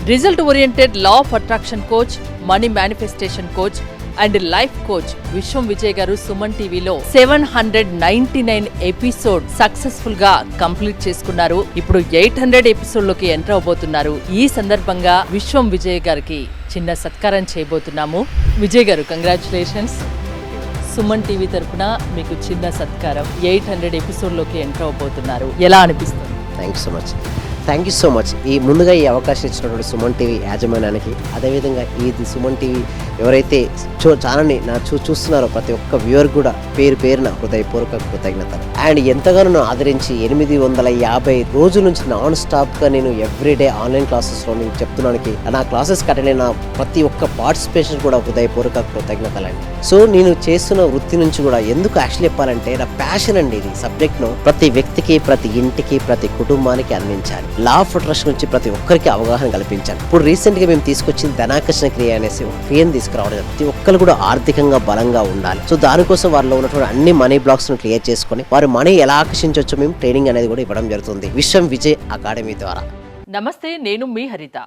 Result oriented law of attraction coach, money manifestation coach and life coach విశ్వం విజయ్ గారు సుమన్ టీవీలో 799 episode successful గా complete చేసుకున్నారు. ఇప్పుడు 800 ఎపిసోడ్ లోకి ఎంటర్ అవబోతున్నారు. ఈ సందర్భంగా విశ్వం విజయ్ గారికి చిన్న సత్కారం చేయబోతున్నాము. విజయ్ గారు, కంగ్రాచులేషన్స్. సుమన్ టీవీ తరపున మీకు చిన్న సత్కారం. 800 ఎపిసోడ్ లోకి ఎంటర్ అవబోతున్నారు. ఎలా అనిపిస్తుంది? Thank you so much. ముందుగా ఈ అవకాశం ఇచ్చినటువంటి సుమన్ టీవీ యాజమాన్యానికి, అదేవిధంగా ఈ సుమన్ టీవీ ఎవరైతే ఛానల్ని చూస్తున్నారో ప్రతి ఒక్క వ్యూవర్ కూడా పేరు పేరున హృదయపూర్వక కృతజ్ఞతలు. అండ్ ఎంతగానో ఆదరించి 850 రోజుల నుంచి నాన్ స్టాప్గా నేను ఎవ్రీడే ఆన్లైన్ క్లాసెస్లో నేను చెప్తున్నానికి, నా క్లాసెస్కి అటెండ్ అయిన ప్రతి ఒక్క పార్టిసిపేషన్ కూడా హృదయపూర్వక కృతజ్ఞతలండి. సో నేను చేస్తున్న వృత్తి నుంచి కూడా ఎందుకు యాక్చువల్ చెప్పాలంటే నా ప్యాషన్ అండి. ఇది సబ్జెక్ట్ను ప్రతి వ్యక్తికి, ప్రతి ఇంటికి, ప్రతి కుటుంబానికి అందించాలి. లా ఆఫ్ అట్రాక్షన్ నుంచి ప్రతి ఒక్కరికి అవగాహన కల్పించాలి. ఇప్పుడు రీసెంట్ గా మేము తీసుకొచ్చింది ధనాకర్షణ క్రియ అనేసి క్రియను తీసుకురావడం. ప్రతి ఒక్కరు కూడా ఆర్థికంగా బలంగా ఉండాలి. సో దానికోసం వారిలో ఉన్నటువంటి అన్ని మనీ బ్లాక్స్ ను క్లియర్ చేసుకుని వారి మనీ ఎలా ఆకర్షించవచ్చో మేము ట్రైనింగ్ అనేది కూడా ఇవ్వడం జరుగుతుంది విశ్వం విజయ్ అకాడమీ ద్వారా. నమస్తే, నేను మీ హరిత.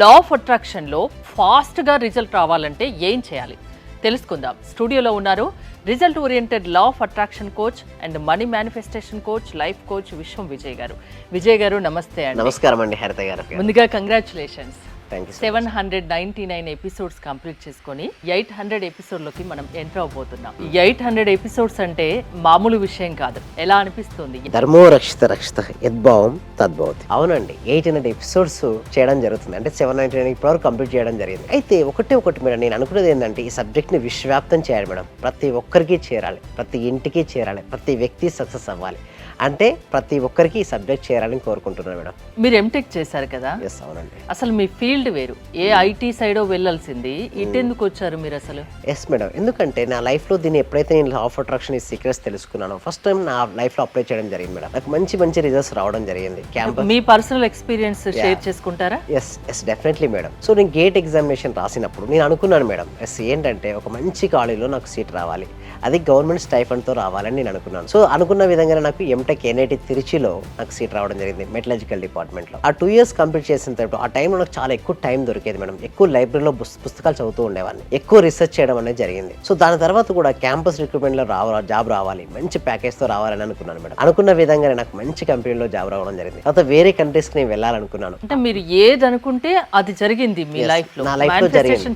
లా ఆఫ్ అట్రాక్షన్ లో ఫాస్ట్ గా రిజల్ట్ రావాలంటే ఏం చేయాలి తెలుసుకుందాం. స్టూడియోలో ఉన్నారు result oriented law of attraction coach and money manifestation coach, life coach విశ్వం విజయ్ గారు. విజయ్ గారు, నమస్తే అండి. నమస్కారం అండి హరిత గారు. ముందుగా కంగ్రాచులేషన్స్. 799 ఎపిసోడ్స్ కంప్లీట్ చేసుకొని 800 ఎపిసోడ్లోకి మనం ఎంటర్ అవబోతున్నాం. 800 ఎపిసోడ్స్ అంటే మామూలు విషయం కాదు. ఎలా అనిపిస్తుంది? ధర్మో రక్షిత రక్షిత యద్భావం తద్భవతి. అవునండి, 800 ఎపిసోడ్స్ చేయడం జరుగుతుంది. అంటే 799 ఇప్పటివరకు కంప్లీట్ చేయడం జరిగింది. అయితే ఒకటి మేడం, నేను అనుకున్నది ఏంటంటే ఈ సబ్జెక్ట్ ని విశ్వవ్యాప్తం చేయాలి మేడం. ప్రతి ఒక్కరికి చేరాలి, ప్రతి ఇంటికి చేరాలి, ప్రతి వ్యక్తి సక్సెస్ అవ్వాలి. అంటే ప్రతి ఒక్కరికి ఈ సబ్జెక్ట్ చేరాలని కోరుకుంటున్నాను మేడం. మీరు ఎంటెక్ చేశారు కదా? ఎస్, అవునండి. అసలు మీ ఫీల్డ్ వేరు, ఏ ఐటీ సైడ్ వెళ్ళాల్సింది, ఇటెందుకు వచ్చారు మీరు అసలు? ఎస్ మేడం, ఎందుకంటే నా లైఫ్ లో దీన్ని ఎప్పుడైతే నేను లా ఆఫ్ అట్రాక్షన్ ఈ సీక్రెట్స్ తెలుసుకున్నానో ఫస్ట్ టైం నా లైఫ్ లో అప్లై చేయడం జరిగింది మేడం. నాకు మంచి రిజల్ట్స్ రావడం జరిగింది. క్యాంపస్ మీ పర్సనల్ ఎక్స్పీరియన్స్ షేర్ చేసుకుంటారా? Yes definitely madam. సో నేను గేట్ ఎగ్జామినేషన్ రాసినప్పుడు నేను అనుకున్నాను మేడం, ఏంటంటే ఒక మంచి కాలేజీలో నాకు సీట్ రావాలి, అది గవర్నమెంట్ స్టైఫండ్ తో రావాలని నేను అనుకున్నాను. సో అనుకున్న విధంగానే నాకు ఎంటెక్ ఎన్ఐటి తిరుచిలో నాకు సీట్ రావడం జరిగింది, మెటలర్జికల్ డిపార్ట్మెంట్ లో. ఆ 2 years కంప్లీట్ చేసిన తర్వాత ఆ టైంలో నాకు చాలా ఎక్కువ టైం దొరికేది మేడం. ఎక్కువ లైబ్రరీలో పుస్తకాలు చదువుతూ ఉండేవాడిని, ఎక్కువ రీసెర్చ్ చేయడం అనేది జరిగింది. సో దాని తర్వాత కూడా క్యాంపస్ రిక్రూట్మెంట్ లో జాబ్ రావాలి, మంచి ప్యాకేజ్ తో రావాలని అనుకున్నాను మేడం. అనుకున్న విధంగానే నాకు మంచి కంపెనీలో జాబ్ రావడం జరిగింది. తర్వాత వేరే కంట్రీస్ కి నేను వెళ్ళాలనుకున్నాను. అంటే మీరు ఏది అనుకుంటే అది జరిగింది మీ లైఫ్ లో. నా లైఫ్ లో జరిగింది,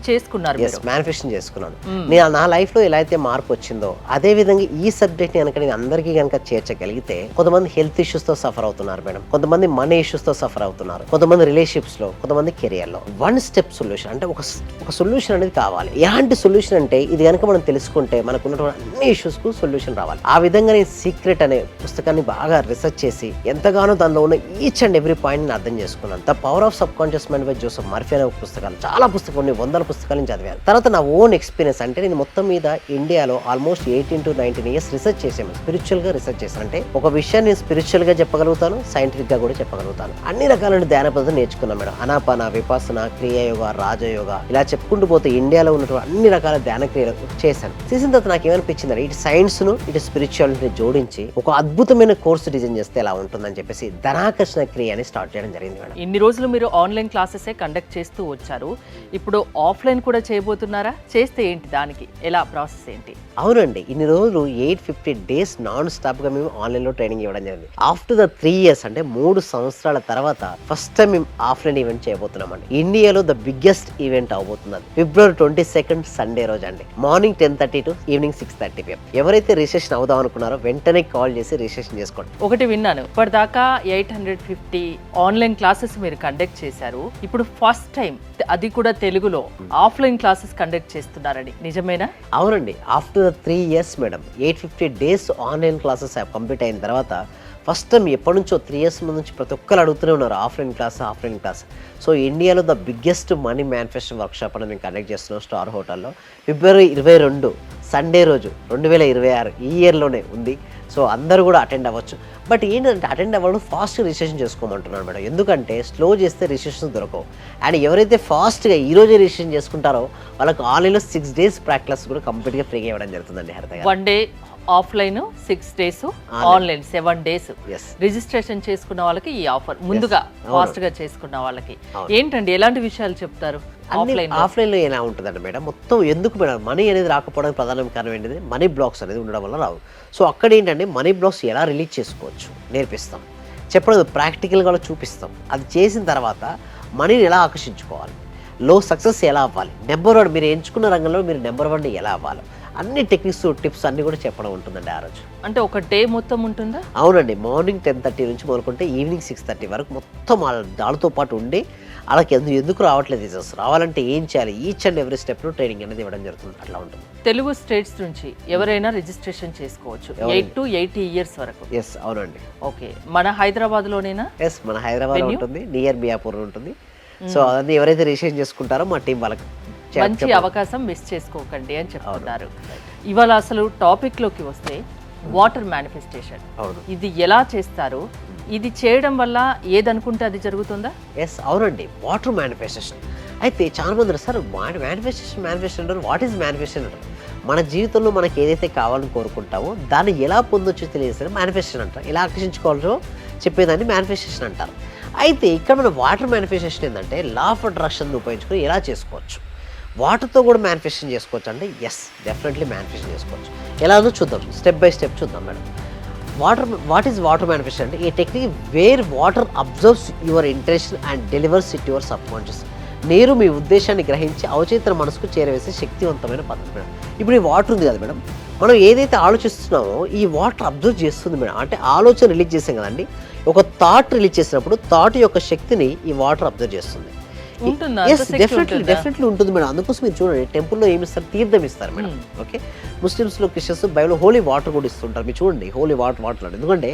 మేనిఫెస్టేషన్ చేసుకున్నాను. నేను నా లైఫ్ లో ఎలా అయితే మార్పు వచ్చిందో అదే విధంగా ఈ సబ్జెక్ట్ కనుక నేను అందరికీ కనుక చేర్చగలిగితే, కొంతమంది హెల్త్ ఇష్యూస్ తో సఫర్ అవుతున్నారు మేడం, కొంతమంది మనీ ఇష్యూస్ తో సఫర్ అవుతున్నారు, కొంతమంది రిలేషన్షిప్స్ లో, కొంతమంది కెరియర్ లో. 1 step సొల్యూషన్ అంటే ఒక సొల్యూషన్ అనేది కావాలి. ఎలాంటి సొల్యూషన్ అంటే ఇది కనుక మనం తెలుసుకుంటే మనకు ఉన్నటువంటి అన్ని ఇష్యూస్ కు సొల్యూషన్ రావాలి. ఆ విధంగా నేను సీక్రెట్ అనే పుస్తకాన్ని బాగా రీసెర్చ్ చేసి ఎంతగానో దానిలో ఉన్న ఈచ్ అండ్ ఎవ్రీ పాయింట్ ని అర్థం చేసుకున్నాను. The power of sub conscious mind by Joseph Murphy అనే పుస్తకాలు, చాలా పుస్తకాలు, కొన్ని 100 పుస్తకాలను చదివాను. తర్వాత నా ఓన్ ఎక్స్పీరియన్స్ అంటే నేను మొత్తం మీద ఇండియాలో ఆల్మోస్ట్ 18 to 19 years రీసెర్చ్ చేసాను. స్పిరిచువల్ గా రీసెర్చ్ చేశాను. అంటే ఒక విషయాన్ని నేను స్పిరిచువల్ గా చెప్పగలుగుతాను, సైంటిఫిక్ గా కూడా చెప్పగలుగుతాను. అన్ని రకాలైన ధ్యాన పద్ధతులు నేర్చుకున్నాను మేడం. అనాపాన, విపాసన, క్రియాయోగ, రాజయోగ, ఇలా చెప్పుకుంటూ పోతే ఇండియాలో ఉన్నటువంటి అన్ని రకాల ధ్యాన క్రియలు చేశాను. చేసిన తర్వాత నాకు ఏమనిపించింది, ఇటు సైన్స్ ను ఇటు స్పిరిచువాలిటీని జోడించి ఒక అద్భుతమైన కోర్సు డిజైన్ చేస్తే ఎలా ఉంటుందని చెప్పేసి ధనాకర్షణ క్రియ అని స్టార్ట్ చేయడం జరిగింది మేడం. ఇన్ని రోజులు మీరు ఆన్లైన్ క్లాసెస్ కండక్ట్ చేస్తూ వచ్చారు, ఇప్పుడు ఆఫ్లైన్ కూడా చేయబోతున్నారా? చేస్తే ఏంటి, దానికి ఎలా ప్రాసెస్ ఏంటి? అవునండి, ఇన్ని రోజులు 850 days నాన్ స్టాప్ గా మేము ఆన్లైన్ లో ట్రైనింగ్ ఇవ్వడం జరిగింది. ఆఫ్టర్ ద 3 years అంటే 3 సంవత్సరాల తర్వాత ఫస్ట్ టైం మేము ఆఫ్లైన్ ఈవెంట్ చేయబోతున్నామండి. ఇండియాలో ద బిగ్గెస్ట్ ఈవెంట్ అవబోతున్నది February 22nd సండే రోజు అండి. Morning 10:30 to evening 6:30 PM. ఎవరైతే రిజిస్ట్రేషన్ అవుదాం అనుకున్నారో వెంటనే కాల్ చేసి రిజిస్ట్రేషన్ చేసుకోండి. ఒకటి విన్నాను, ఇప్పటిదాకా 850 ఆన్లైన్ క్లాసెస్ మీరు కండక్ట్ చేశారు, ఇప్పుడు ఫస్ట్ టైం అది కూడా తెలుగులో ఆఫ్లైన్ క్లాసెస్ కండక్ట్ చేస్తున్నారని, నిజమేనా? అవునండి, after the 3 years madam 850 days online classes complete అయిన తర్వాత ఫస్ట్ టైం ఎప్పటి నుంచో 3 years ముందు నుంచి ప్రతి ఒక్కరు అడుగుతూనే ఉన్నారు ఆఫ్లైన్ క్లాస్. సో ఇండియాలో the biggest money manifesto workshop అని మేము కండక్ట్ చేస్తున్నాం స్టార్ హోటల్లో. February 22 సండే రోజు 2026 ఈ ఇయర్లోనే ఉంది. సో అందరూ కూడా అటెండ్ అవ్వచ్చు. బట్ ఏంటంటే అటెండ్ అవ్వడం ఫాస్ట్ రిజిస్ట్రేషన్ చేసుకోమంటున్నాను మేడం. ఎందుకంటే స్లో చేస్తే రిజిస్ట్రేషన్ దొరకవు. అండ్ ఎవరైతే ఫాస్ట్గా ఈరోజే రిజిస్ట్రేషన్ చేసుకుంటారో వాళ్ళకి ఆన్లైన్లో 6 days ప్రాక్టీస్ కూడా కంప్లీట్గా ఫ్రీగా ఇవ్వడం జరుగుతుందండి. Haritha 1 day offline 6 days, online 7 days. Yes registration చేసుకున్న వాళ్ళకి ఈ ఆఫర్ ముందుగా ఫాస్ట్ గా చేసుకున్న వాళ్ళకి ఏంటండి ఎలాంటి విషయాలు చెప్తారు? ఆఫ్లైన్లో ఎలా ఉంటుందండి మేడం, మొత్తం ఎందుకు మేడం మనీ అనేది రాకపోవడానికి ప్రధాన కారణం ఏంటిది, మనీ బ్లాక్స్ అనేది ఉండడం వల్ల రావు. సో అక్కడ ఏంటంటే మనీ బ్లాక్స్ ఎలా రిలీజ్ చేసుకోవచ్చు నేర్పిస్తాం, చెప్పడం ప్రాక్టికల్గా చూపిస్తాం. అది చేసిన తర్వాత మనీని ఎలా ఆకర్షించుకోవాలి, సక్సెస్ ఎలా అవ్వాలి, నెంబర్ 1 మీరు ఎంచుకున్న రంగంలో మీరు నెంబర్ 1 ఎలా అవ్వాలి, అన్ని టెక్నిక్స్ టిప్స్ అన్ని కూడా చెప్పడం ఉంటుందండి ఆ రోజు. అంటే ఒక డే మొత్తం ఉంటుందా? అవునండి, మార్నింగ్ 10:30 నుంచి మొదలుకుంటే ఈవినింగ్ 6:30 వరకు మొత్తం వాళ్ళతో పాటు ఉండి వాళ్ళకి ఎందుకు రావట్లేదు రిజల్ట్స్ రావాలంటే ఏం చేయాలి, ఈచ్ అండ్ ఎవ్రీ స్టెప్లో ట్రైనింగ్ అనేది ఇవ్వడం జరుగుతుంది. అట్లా ఉంటుంది. తెలుగు స్టేట్స్ నుంచి ఎవరైనా రిజిస్ట్రేషన్ చేసుకోవచ్చు 8 to 80 years వరకు. ఎస్ అవునండి. ఓకే, మన హైదరాబాద్లోనేనా? ఎస్ మన హైదరాబాద్ ఉంటుంది, నియర్ మియాపూర్ ఉంటుంది. సో అదన్నీ ఎవరైతే రిజిస్ట్రేషన్ చేసుకుంటారో మా టీం వాళ్ళకి మంచి అవకాశం మిస్ చేసుకోకండి అని చెప్తున్నారు. ఇవాళ అసలు టాపిక్ లోకి వస్తే వాటర్ మేనిఫెస్టేషన్, ఇది ఎలా చేస్తారు, ఇది చేయడం వల్ల ఏదనుకుంటే అది జరుగుతుందా? ఎస్ అవునండి, వాటర్ మేనిఫెస్టేషన్. అయితే చాలా మంది సార్ మేనిఫెస్టేషన్ అంటారు. వాట్ ఈజ్ మేనిఫెస్టేషన్ అంటారు? మన జీవితంలో మనకి ఏదైతే కావాలని కోరుకుంటామో దాన్ని ఎలా పొందొచ్చో తెలియజేస్తారు మేనిఫెస్టేషన్ అంటారు. ఎలా ఆకర్షించుకోవాలో చెప్పేదాన్ని మేనిఫెస్టేషన్ అంటారు. అయితే ఇక్కడ మన వాటర్ మేనిఫెస్టేషన్ ఏంటంటే లా ఆఫ్ అట్రాక్షన్ ఉపయోగించుకొని ఎలా చేసుకోవచ్చు, వాటర్తో కూడా మేనిఫెస్టేషన్ చేసుకోవచ్చు అంటే ఎస్ డెఫినెట్లీ మేనిఫెస్టేషన్ చేసుకోవచ్చు. ఎలాగో చూద్దాం, స్టెప్ బై స్టెప్ చూద్దాం madam. What is water manifestation అంటే ఈ technique wear water absorbs your intention and delivers it your sub conscious. నీరు మీ ఉద్దేశాన్ని గ్రహించి అవచేతన మనసుకు చేరవేసే శక్తివంతమైన పద్ధతి మేడం. ఇప్పుడు ఈ వాటర్ ఉంది కదా మేడం, మనం ఏదైతే ఆలోచిస్తున్నామో ఈ వాటర్ అబ్జర్వ్ చేస్తుంది మేడం. అంటే ఆలోచన రిలీజ్ చేసాం కదండి, ఒక థాట్ రిలీజ్ చేసినప్పుడు థాట్ యొక్క శక్తిని ఈ వాటర్ అబ్జర్వ్ చేస్తుంది. డెఫినెట్లీ ఉంటుంది మేడం. అందుకోసం మీరు చూడండి, టెంపుల్లో ఏమి ఇస్తారు, తీర్థం ఇస్తారు మేడం. ఓకే, ముస్లిమ్స్లో క్రిస్టియన్స్ బైబిల్లో హోలీ వాటర్ కూడా ఇస్తుంటారు. మీరు చూడండి హోలీ వాటర్ ఎందుకంటే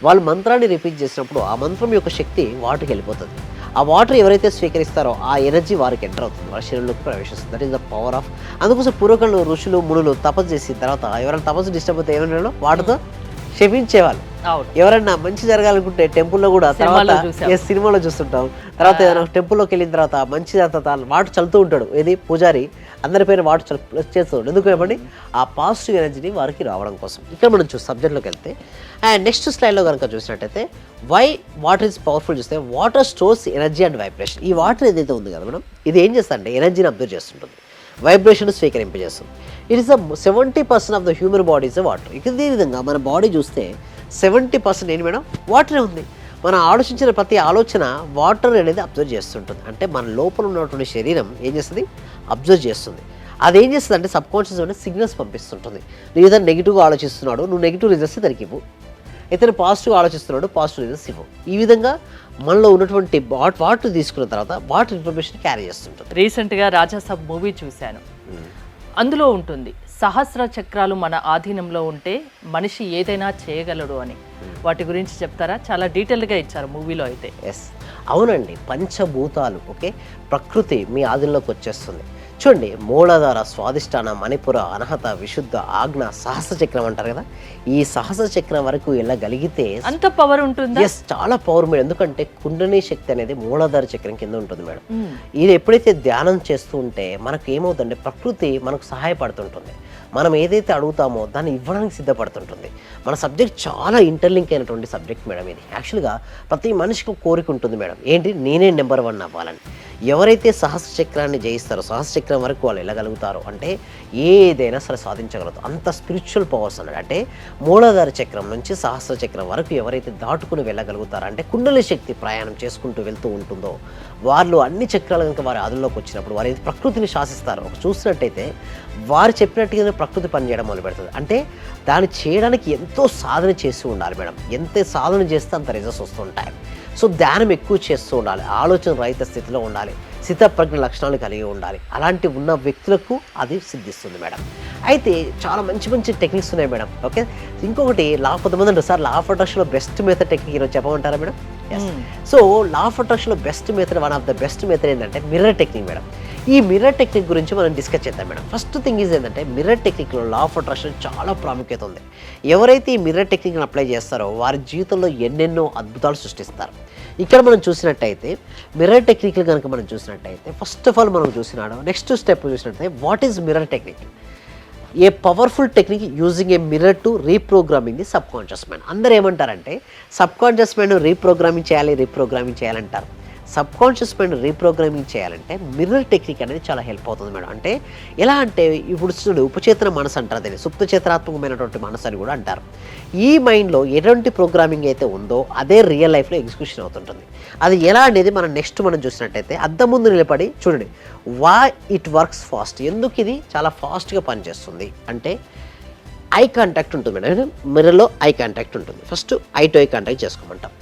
వాళ్ళు మంత్రాన్ని రిపీట్ చేసినప్పుడు ఆ మంత్రం యొక్క శక్తి వాటర్కి వెళ్ళిపోతుంది. ఆ వాటర్ ఎవరైతే స్వీకరిస్తారో ఆ ఎనర్జీ వారికి ఎంటర్ అవుతుంది, వాళ్ళ శరీరంలోకి ప్రవేశిస్తుంది. That is the power of. అందుకోసం పూర్వకాలంలో ఋషులు మునులు తపస్సు చేసిన తర్వాత ఎవరైనా తపస్సు డిస్టర్బ్ అయితే ఏమైనా వాటితో క్షమించేవాళ్ళు. ఎవరైనా మంచి జరగాలనుకుంటే టెంపుల్లో కూడా తర్వాత సినిమాలో చూస్తుంటాం, తర్వాత ఏదైనా టెంపుల్లోకి వెళ్ళిన తర్వాత మంచి వాటర్ చల్లుతూ ఉంటాడు ఏది పూజారి, అందరిపైన వాటర్ చేస్తూ ఉంటాడు. ఎందుకు చెప్పండి, ఆ పాజిటివ్ ఎనర్జీని వారికి రావడం కోసం. ఇక్కడ మనం సబ్జెక్ట్లోకి వెళ్తే అండ్ నెక్స్ట్ స్లైడ్లో కనుక చూసినట్టయితే వై వాటర్ ఇస్ పవర్ఫుల్ చూస్తే water stores energy and vibration. ఈ వాటర్ ఏదైతే ఉంది కదా మనం, ఇది ఏం చేస్తా అంటే ఎనర్జీని అబ్జర్వ్ చేస్తుంటుంది, వైబ్రేషన్ స్వీకరింపజేస్తుంది. It is 70% of the human body is water. ఇదే విధంగా మన బాడీ చూస్తే 70% ఏంటి మేడం, వాటరే ఉంది. మనం ఆలోచించిన ప్రతి ఆలోచన వాటర్ అనేది అబ్జర్వ్ చేస్తుంటుంది. అంటే మన లోపల ఉన్నటువంటి శరీరం ఏం చేస్తుంది, అబ్జర్వ్ చేస్తుంది. అదేం చేస్తుంది అంటే సబ్ కాన్షియస్ అంటే సిగ్నల్స్ పంపిస్తుంటుంది. నువ్వు ఏదైనా నెగిటివ్గా ఆలోచిస్తున్నాడు, నువ్వు నెగిటివ్ రిజల్ట్స్ దానికి ఇవ్వు. ఇతను పాజిటివ్గా ఆలోచిస్తున్నాడు, పాజిటివ్ రిజల్ట్స్ ఇవ్వు. ఈ విధంగా మనలో ఉన్నటువంటి వాటర్ తీసుకున్న తర్వాత వాటర్ ఇన్ఫర్మేషన్ క్యారీ చేస్తుంటుంది. రీసెంట్గా రాజాసాబ్ మూవీ చూశాను, అందులో ఉంటుంది సహస్ర చక్రాలు మన ఆధీనంలో ఉంటే మనిషి ఏదైనా చేయగలడు అని. వాటి గురించి చెప్తారా? చాలా డీటెయిల్గా ఇచ్చారు మూవీలో అయితే. ఎస్ అవునండి, పంచభూతాలు ఓకే, ప్రకృతి మీ ఆధీనంలోకి వచ్చేస్తుంది. చూడండి, మూలాధార, స్వాదిష్టాన, మణిపుర, అనహత, విశుద్ధ, ఆజ్ఞ, సహస్ర చక్రం అంటారు కదా, ఈ సహస్ర చక్రం వరకు వెళ్ళగలిగితే అంత పవర్ ఉంటుంది. ఎస్ చాలా పవర్ మేడం. ఎందుకంటే కుండలిని శక్తి అనేది మూలాధార చక్రం కింద ఉంటుంది మేడం. ఇది ఎప్పుడైతే ధ్యానం చేస్తూ ఉంటే మనకు ఏమవుతుందంటే ప్రకృతి మనకు సహాయపడుతుంటుంది. మనం ఏదైతే అడుగుతామో దాన్ని ఇవ్వడానికి సిద్ధపడుతుంటుంది. మన సబ్జెక్ట్ చాలా ఇంటర్లింక్ అయినటువంటి సబ్జెక్ట్ మేడం ఇది. యాక్చువల్గా ప్రతి మనిషికి కోరిక ఉంటుంది మేడం, ఏంటి నేనే నెంబర్ 1 అవ్వాలని. ఎవరైతే సహస్ర చక్రాన్ని జయిస్తారో, సహస్ర చక్రం వరకు వాళ్ళు వెళ్ళగలుగుతారో అంటే ఏదైనా సరే సాధించగలుగుతారు. అంత స్పిరిచువల్ పవర్స్ అన్నాడు. అంటే మూలాధార చక్రం నుంచి సహస్ర చక్రం వరకు ఎవరైతే దాటుకుని వెళ్ళగలుగుతారో అంటే కుండలి శక్తి ప్రయాణం చేసుకుంటూ వెళ్తూ ఉంటుందో వాళ్ళు అన్ని చక్రాలు కనుక వారి ఆధుల్లోకి వచ్చినప్పుడు వారు ప్రకృతిని శాసిస్తారు. చూసినట్టయితే వారు చెప్పినట్టుగానే ప్రకృతి పనిచేయడం మొదలు పెడుతుంది. అంటే దాన్ని చేయడానికి ఎంతో సాధన చేసి ఉండాలి మేడం. ఎంత సాధన చేస్తే అంత రిజల్ట్స్ వస్తుంటాయి. సో ధ్యానం ఎక్కువ చేస్తూ ఉండాలి, ఆలోచన రహిత స్థితిలో ఉండాలి, స్థితప్రజ్ఞ లక్షణాలు కలిగి ఉండాలి. అలాంటి ఉన్న వ్యక్తులకు అది సిద్ధిస్తుంది మేడం. అయితే చాలా మంచి మంచి టెక్నిక్స్ ఉన్నాయి మేడం. ఓకే, ఇంకొకటి కొంతమంది అంటారు సార్ లా ఆఫ్ అట్రాక్షన్లో బెస్ట్ మెథడ్ టెక్నిక్ ఈరోజు చెప్పమంటారా మేడం? సో లా ఆఫ్ అట్రాక్షన్లో best method, one of the best method ఏంటంటే మిర్రర్ టెక్నిక్ మేడం. ఈ మిర్రర్ టెక్నిక్ గురించి మనం డిస్కస్ చేద్దాం మేడం. ఫస్ట్ థింగ్ ఈజ్ ఏంటంటే మిర్రర్ టెక్నిక్లో లా ఆఫ్ అట్రాక్షన్ చాలా ప్రాముఖ్యత ఉంది. ఎవరైతే ఈ మిర్రర్ టెక్నిక్ని అప్లై చేస్తారో వారి జీవితంలో ఎన్నెన్నో అద్భుతాలు సృష్టిస్తారు. ఇక్కడ మనం చూసినట్టయితే మిర్రర్ టెక్నిక్లు కనుక మనం చూసినట్టయితే ఫస్ట్ ఆఫ్ ఆల్ మనం చూసినాడు నెక్స్ట్ స్టెప్ చూసినట్టయితే what is mirror technique. A powerful technique using a mirror to reprogramming the sub conscious mind. అందరూ ఏమంటారంటే సబ్ కాన్షియస్ మైండ్ రీప్రోగ్రామింగ్ చేయాలంటారు. సబ్ కాన్షియస్ మైండ్ రీప్రోగ్రామింగ్ చేయాలంటే మిర్రర్ టెక్నిక్ అనేది చాలా help అవుతుంది మేడం. అంటే ఎలా అంటే ఇప్పుడు చూడండి, ఉపచేతన మనసు అంటారు, దీన్ని సుప్తచేతనాత్మకమైనటువంటి మనసు అని కూడా అంటారు. ఈ మైండ్లో ఎటువంటి ప్రోగ్రామింగ్ అయితే ఉందో అదే రియల్ లైఫ్లో ఎగ్జిక్యూషన్ అవుతుంటుంది. అది ఎలా అనేది మనం చూసినట్టయితే అద్దం ముందు నిలబడి చూడండి, వై ఇట్ వర్క్స్ ఫాస్ట్, ఎందుకు ఇది చాలా ఫాస్ట్గా పనిచేస్తుంది అంటే ఐ కాంటాక్ట్ ఉంటుంది మేడం. మిర్రర్లో ఐ కాంటాక్ట్ ఉంటుంది. First eye to eye contact చేసుకోమంటాం.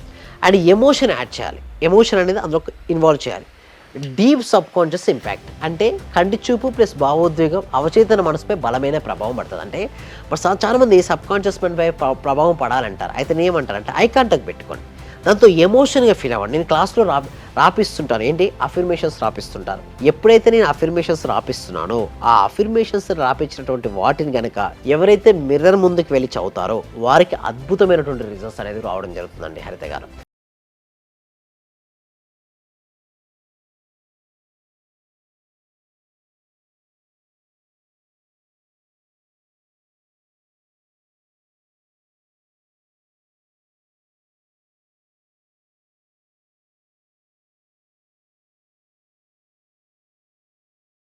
అండ్ ఎమోషన్ యాడ్ చేయాలి. ఎమోషన్ అనేది అందులో ఇన్వాల్వ్ చేయాలి. డీప్ సబ్ కాన్షియస్ ఇంపాక్ట్ అంటే కంటి చూపు ప్లస్ భావోద్వేగం అవచేతన మనసుపై బలమైన ప్రభావం పడుతుంది. అంటే ఇప్పుడు చాలామంది సబ్ కాన్షియస్ మైండ్పై ప్రభావం పడాలంటారు. అయితే నేనేమంటారంటే ఐ కాంటాక్ట్ పెట్టుకోండి, దాంతో ఎమోషన్గా ఫీల్ అవ్వండి. నేను క్లాస్లో రాపిస్తుంటాను, ఏంటి అఫర్మేషన్స్ రాపిస్తుంటాను. ఎప్పుడైతే నేను అఫర్మేషన్స్ రాపిస్తున్నానో ఆ అఫర్మేషన్స్ రాపించినటువంటి వాటిని కనుక ఎవరైతే మిర్రర్ ముందుకు వెళ్ళి చదువుతారో వారికి అద్భుతమైనటువంటి రిజల్ట్స్ అనేది రావడం జరుగుతుందండి హరిత గారు.